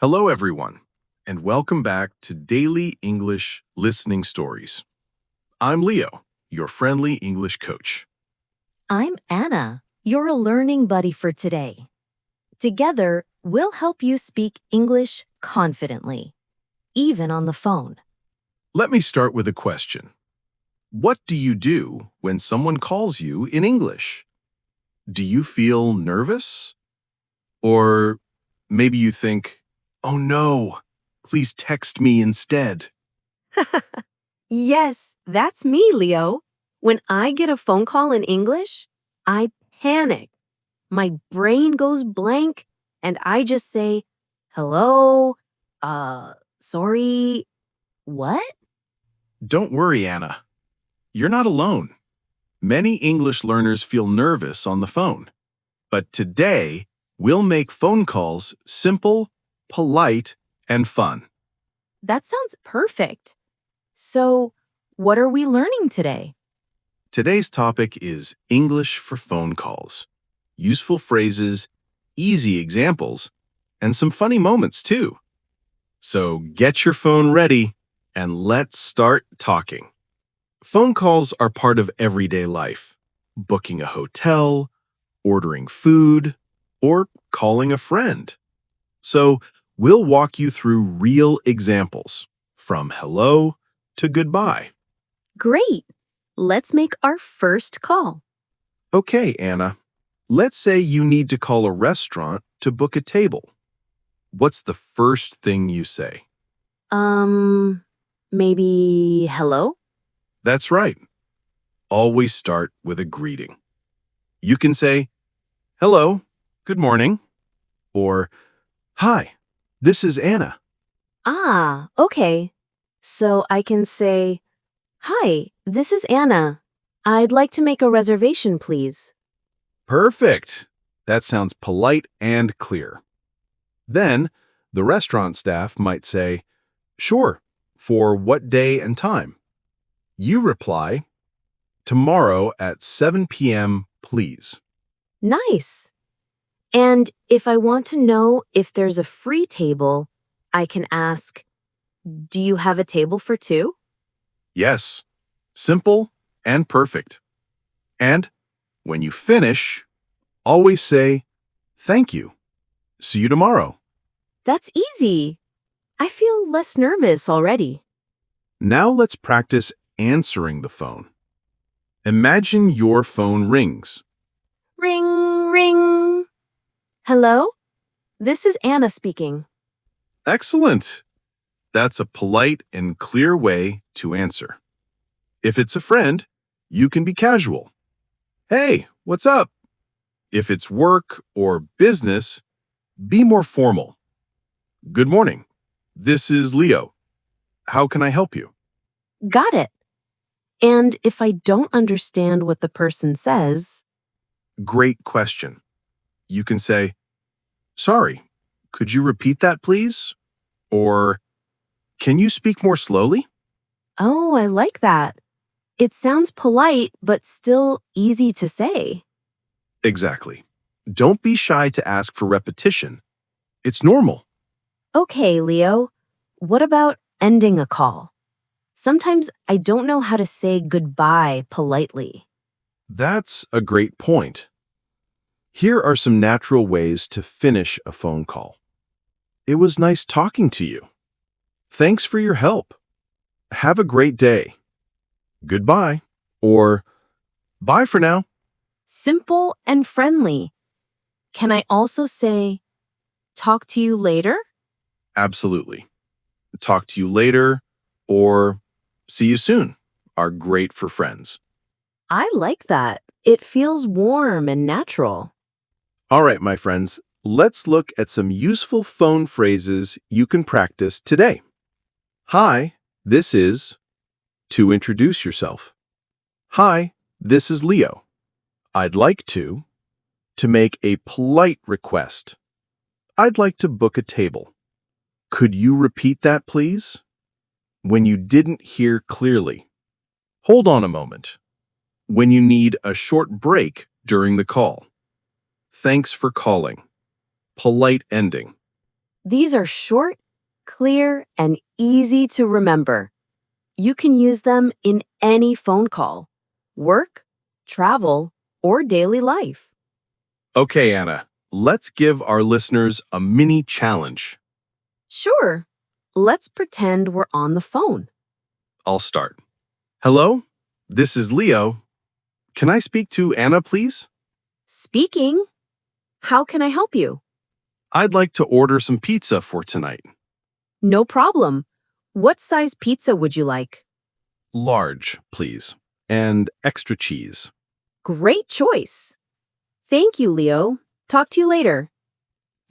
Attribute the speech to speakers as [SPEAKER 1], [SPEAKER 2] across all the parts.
[SPEAKER 1] Hello, everyone, and welcome back to Daily English Listening Stories. I'm Leo, your friendly English coach.
[SPEAKER 2] I'm Anna, your learning buddy for today. Together, we'll help you speak English confidently, even on the phone.
[SPEAKER 1] Let me start with a question. What do you do when someone calls you in English? Do you feel nervous? Or maybe you think, oh no, please text me instead.
[SPEAKER 2] Yes, that's me, Leo. When I get a phone call in English, I panic. My brain goes blank, and I just say, hello, sorry, what?
[SPEAKER 1] Don't worry, Anna. You're not alone. Many English learners feel nervous on the phone. But today, we'll make phone calls simple, polite, and fun.
[SPEAKER 2] That sounds perfect. So, what are we learning today?
[SPEAKER 1] Today's topic is English for phone calls. Useful phrases, easy examples, and some funny moments too. So get your phone ready and let's start talking. Phone calls are part of everyday life. Booking a hotel, ordering food, or calling a friend. So we'll walk you through real examples, from hello to goodbye.
[SPEAKER 2] Great! Let's make our first call.
[SPEAKER 1] Okay, Anna. Let's say you need to call a restaurant to book a table. What's the first thing you say?
[SPEAKER 2] Maybe hello?
[SPEAKER 1] That's right. Always start with a greeting. You can say, hello, good morning, or hi, this is Anna.
[SPEAKER 2] Ah, okay. So I can say, hi, this is Anna. I'd like to make a reservation, please.
[SPEAKER 1] Perfect. That sounds polite and clear. Then, the restaurant staff might say, sure, for what day and time? You reply, tomorrow at 7 p.m., please.
[SPEAKER 2] Nice. And if I want to know if there's a free table, I can ask, do you have a table for two?
[SPEAKER 1] Yes, simple and perfect. And when you finish, always say, thank you. See you tomorrow.
[SPEAKER 2] That's easy. I feel less nervous already.
[SPEAKER 1] Now let's practice answering the phone. Imagine your phone rings.
[SPEAKER 2] Ring, ring. Hello? This is Anna speaking.
[SPEAKER 1] Excellent. That's a polite and clear way to answer. If it's a friend, you can be casual. Hey, what's up? If it's work or business, be more formal. Good morning. This is Leo. How can I help you?
[SPEAKER 2] Got it. And if I don't understand what the person says,
[SPEAKER 1] Great question. You can say, sorry, could you repeat that, please? Or, can you speak more slowly?
[SPEAKER 2] oh, I like that. It sounds polite, but still easy to say.
[SPEAKER 1] Exactly. Don't be shy to ask for repetition. It's normal.
[SPEAKER 2] Okay, Leo, what about ending a call? Sometimes I don't know how to say goodbye politely.
[SPEAKER 1] That's a great point. Here are some natural ways to finish a phone call. It was nice talking to you. Thanks for your help. Have a great day. Goodbye. Or bye for now.
[SPEAKER 2] Simple and friendly. Can I also say, talk to you later?
[SPEAKER 1] Absolutely. Talk to you later or see you soon are great for friends.
[SPEAKER 2] I like that. It feels warm and natural.
[SPEAKER 1] All right, my friends, let's look at some useful phone phrases you can practice today. Hi, this is to introduce yourself. Hi, this is Leo. I'd like to make a polite request. I'd like to book a table. Could you repeat that, please? When you didn't hear clearly. Hold on a moment. When you need a short break during the call. Thanks for calling. Polite ending.
[SPEAKER 2] These are short, clear, and easy to remember. You can use them in any phone call, work, travel, or daily life.
[SPEAKER 1] Okay, Anna, let's give our listeners a mini challenge.
[SPEAKER 2] Sure, let's pretend we're on the phone.
[SPEAKER 1] I'll start. Hello, this is Leo. Can I speak to Anna, please?
[SPEAKER 2] Speaking. How can I help you?
[SPEAKER 1] I'd like to order some pizza for tonight.
[SPEAKER 2] No problem. What size pizza would you like?
[SPEAKER 1] Large, please, and extra cheese.
[SPEAKER 2] Great choice. Thank you, Leo. Talk to you later.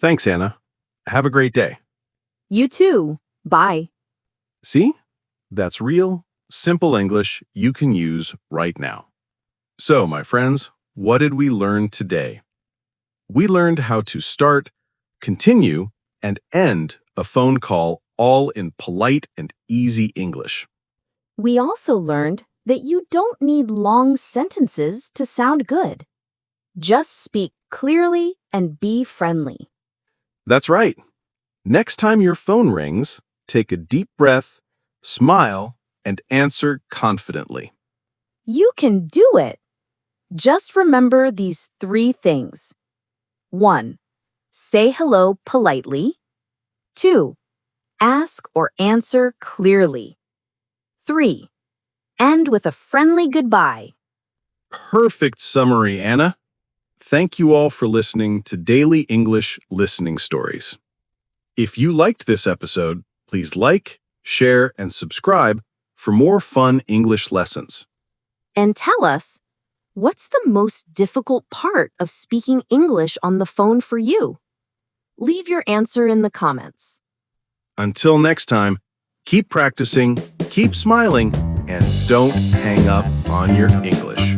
[SPEAKER 1] Thanks, Anna. Have a great day.
[SPEAKER 2] You too. Bye.
[SPEAKER 1] See? That's real, simple English you can use right now. So, my friends, what did we learn today? We learned how to start, continue, and end a phone call all in polite and easy English.
[SPEAKER 2] We also learned that you don't need long sentences to sound good. Just speak clearly and be friendly.
[SPEAKER 1] That's right. Next time your phone rings, take a deep breath, smile, and answer confidently.
[SPEAKER 2] You can do it. Just remember these 3 things. 1. Say hello politely. 2. Ask or answer clearly. 3. End with a friendly goodbye.
[SPEAKER 1] Perfect summary, Anna. Thank you all for listening to Daily English Listening Stories. If you liked this episode, please like, share, and subscribe for more fun English lessons.
[SPEAKER 2] And tell us, what's the most difficult part of speaking English on the phone for you? Leave your answer in the comments.
[SPEAKER 1] Until next time, keep practicing, keep smiling, and don't hang up on your English.